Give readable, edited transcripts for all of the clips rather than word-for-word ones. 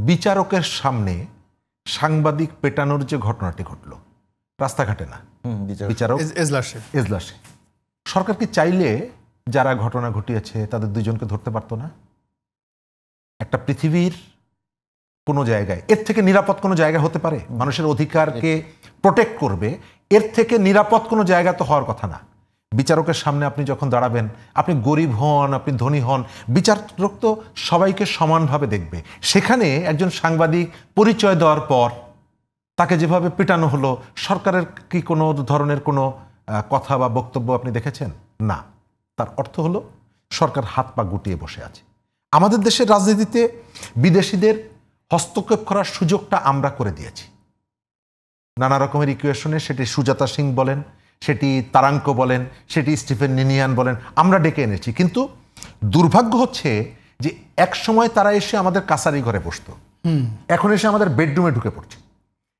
বিচারকের সামনে সাংবাদিক পেটানোর যে ঘটনাটি ঘটল রাস্তাঘাটে না, বিচারক এজলাসে, সরকার কি চাইলে যারা ঘটনা ঘটিয়েছে তাদের দুইজনকে ধরতে পারতো না? একটা পৃথিবীর কোনো জায়গায় এর থেকে নিরাপদ কোনো জায়গা হতে পারে? মানুষের অধিকারকে প্রোটেক্ট করবে এর থেকে নিরাপদ কোনো জায়গা তো হওয়ার কথা না। বিচারকের সামনে আপনি যখন দাঁড়াবেন, আপনি গরিব হন, আপনি ধনী হন, বিচারক তো সবাইকে সমানভাবে দেখবে। সেখানে একজন সাংবাদিক পরিচয় দেওয়ার পর তাকে যেভাবে পেটানো হলো, সরকারের কি কোনো ধরনের কোনো কথা বা বক্তব্য আপনি দেখেছেন? না। তার অর্থ হলো সরকার হাত পা গুটিয়ে বসে আছে। আমাদের দেশের রাজনীতিতে বিদেশিদের হস্তক্ষেপ করার সুযোগটা আমরা করে দিয়েছি নানা রকমের ইকুয়েশনে। সেটি সুজাতা সিং বলেন, সেটি তারাঙ্ক বলেন, সেটি স্টিফেন নিনিয়ান বলেন, আমরা ডেকে এনেছি। কিন্তু দুর্ভাগ্য হচ্ছে যে এক সময় তারা এসে আমাদের কাছারি ঘরে বসতো, এখন এসে আমাদের বেডরুমে ঢুকে পড়ছে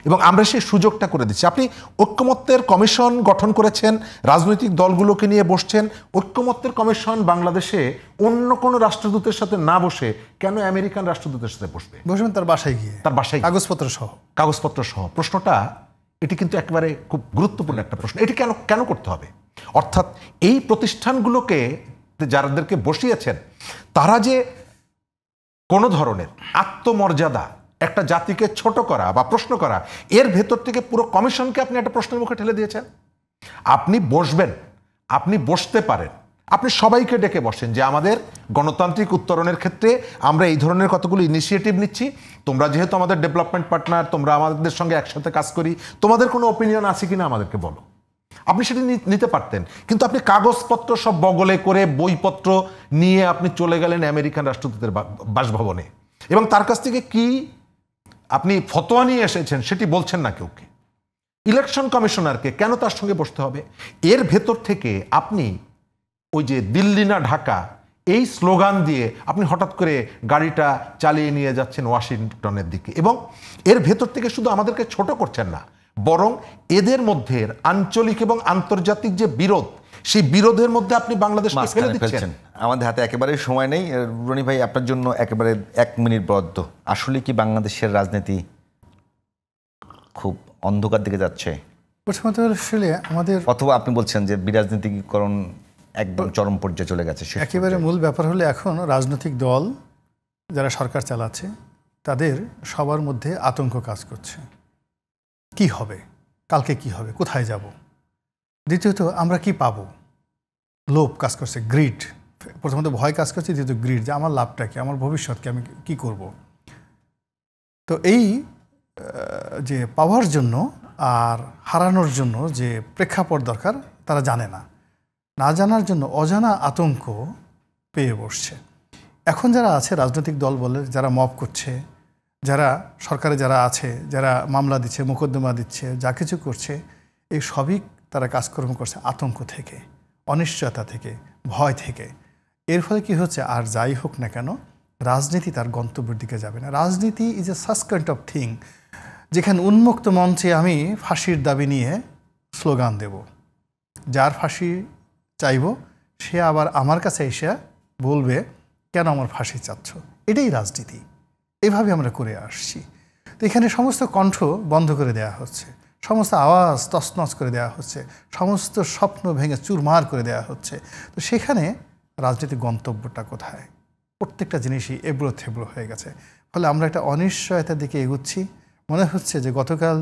এবং আমরা সেই সুযোগটা করে দিচ্ছি। আপনি ঐক্যমত্যের কমিশন গঠন করেছেন, রাজনৈতিক দলগুলোকে নিয়ে বসছেন। ঐক্যমত্যের কমিশন বাংলাদেশে অন্য কোনো রাষ্ট্রদূতের সাথে না বসে কেন আমেরিকান রাষ্ট্রদূতের সাথে বসবে? বসবেন তার বাসায় গিয়ে, তার বাসায় কাগজপত্র সহ। প্রশ্নটা এটি কিন্তু একেবারে খুব গুরুত্বপূর্ণ একটা প্রশ্ন। এটি কেন করতে হবে? অর্থাৎ এই প্রতিষ্ঠানগুলোকে যাদেরকে বসিয়েছেন তারা যে কোনো ধরনের আত্মমর্যাদা, একটা জাতিকে ছোট করা বা প্রশ্ন করা, এর ভেতর থেকে পুরো কমিশনকে আপনি একটা প্রশ্নের মুখে ঠেলে দিয়েছেন। আপনি বসবেন, আপনি বসতে পারেন, আপনি সবাইকে ডেকে বসেন যে আমাদের গণতান্ত্রিক উত্তরণের ক্ষেত্রে আমরা এই ধরনের কতগুলো ইনিশিয়েটিভ নিচ্ছি, তোমরা যেহেতু আমাদের ডেভেলপমেন্ট পার্টনার, তোমরা আমাদের সঙ্গে একসাথে কাজ করি, তোমাদের কোনো ওপিনিয়ন আছে কিনা আমাদেরকে বলো। আপনি সেটি নিতে পারতেন, কিন্তু আপনি কাগজপত্র সব বগলে করে বইপত্র নিয়ে আপনি চলে গেলেন আমেরিকান রাষ্ট্রদূতের বাসভবনে এবং তার কাছ থেকে কি আপনি ফতোয়া নিয়ে এসেছেন সেটি বলছেন না কেউকে। ইলেকশন কমিশনারকে কেন তার সঙ্গে বসতে হবে? এর ভেতর থেকে আপনি ওই যে দিল্লি না ঢাকা এই স্লোগান দিয়ে আপনি হঠাৎ করে গাড়িটা চালিয়ে নিয়ে যাচ্ছেন ওয়াশিংটনের দিকে এবং এর ভেতর থেকে শুধু আমাদেরকে ছোট করছেন না, বরং এদের মধ্যে আঞ্চলিক এবং আন্তর্জাতিক যে বিরোধ, সেই বিরোধের মধ্যে আপনি বাংলাদেশকে ফেলে দিচ্ছেন। আমাদের হাতে একেবারে সময় নেই। রনি ভাই, আপনার জন্য একেবারে 1 মিনিট বরাদ্দ। আসলে কি বাংলাদেশের রাজনীতি খুব অন্ধকার দিকে যাচ্ছে? প্রথমত আসলে আমাদের, অথবা আপনি বলছেন যে বিরাজনীতিকরণ একদম চরম পর্যায়ে চলে গেছে? একেবারে মূল ব্যাপার হলো এখন রাজনৈতিক দল যারা সরকার চালাচ্ছে তাদের সবার মধ্যে আতঙ্ক কাজ করছে। কি হবে, কালকে কি হবে, কোথায় যাব। দ্বিতীয়ত আমরা কি পাবো, লোভ কাজ করছে, গ্রিড। প্রথমত ভয় কাজ করছে, দ্বিতীয়ত গ্রিড, যে আমার লাভটা কি, আমার ভবিষ্যৎকে আমি কি করব। তো এই যে পাওয়ার জন্য আর হারানোর জন্য যে প্রেক্ষাপট দরকার তারা জানে না, না জানার জন্য অজানা আতঙ্ক পেয়ে বসছে। এখন যারা আছে রাজনৈতিক দল বলে, যারা মব করছে, যারা সরকারে যারা আছে, যারা মামলা দিচ্ছে, মোকদ্দমা দিচ্ছে, যা কিছু করছে, এই সবই তারা কাজকর্ম করছে আতঙ্ক থেকে, অনিশ্চয়তা থেকে, ভয় থেকে। এর ফলে কি হচ্ছে, আর যাই হোক না কেন রাজনীতি তার গন্তব্যের দিকে যাবে না। রাজনীতি is a such kind of thing যেখানে উন্মুক্ত মঞ্চে আমি ফাঁসির দাবি নিয়ে স্লোগান দেব, যার ফাঁসি চাইব সে আবার আমার কাছে এসে বলবে কেন আমার ফাঁসি চাচ্ছ। এটাই রাজনীতি, এভাবে আমরা করে আসছি। তো এখানে সমস্ত কণ্ঠ বন্ধ করে দেওয়া হচ্ছে, সমস্ত আওয়াজ তছনছ করে দেওয়া হচ্ছে, সমস্ত স্বপ্ন ভেঙে চুরমার করে দেওয়া হচ্ছে। তো সেখানে রাজনীতির গন্তব্যটা কোথায়? প্রত্যেকটা জিনিসই এবড়ো থেবড়ো হয়ে গেছে। ফলে আমরা একটা অনিশ্চয়তার দিকে এগুচ্ছি। মনে হচ্ছে যে গতকাল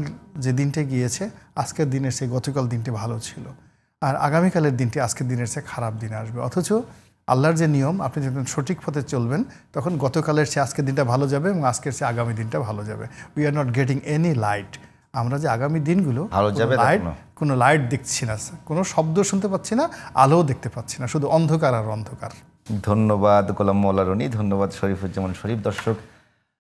যে দিনটা গিয়েছে, আজকের দিনের চেয়ে গতকাল দিনটি ভালো ছিল, আর আগামীকালের দিনটি আজকের দিনের চেয়ে খারাপ দিন আসবে। অথচ আল্লাহর যে নিয়ম, আপনি যখন সঠিক পথে চলবেন তখন গতকালের চেয়ে আজকের দিনটা ভালো যাবে এবং আজকের চেয়ে আগামী দিনটা ভালো যাবে। We are not getting any light. আমরা যে আগামী দিনগুলো কোনো লাইট দেখছি না, কোনো শব্দ শুনতে পাচ্ছি না, আলোও দেখতে পাচ্ছি না, শুধু অন্ধকার আর অন্ধকার। ধন্যবাদ গোলাম মওলা রনি, ধন্যবাদ শরীফুজ্জামান শরীফ। দর্শক,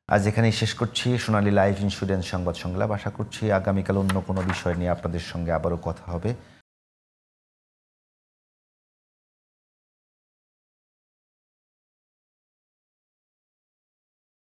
আজ এখানেই শেষ করছি সোনালী লাইফ ইন্স্যুরেন্স সংবাদ সংলাপ। আশা করছি আগামীকাল অন্য কোনো বিষয় নিয়ে আপনাদের সঙ্গে আবারও কথা হবে।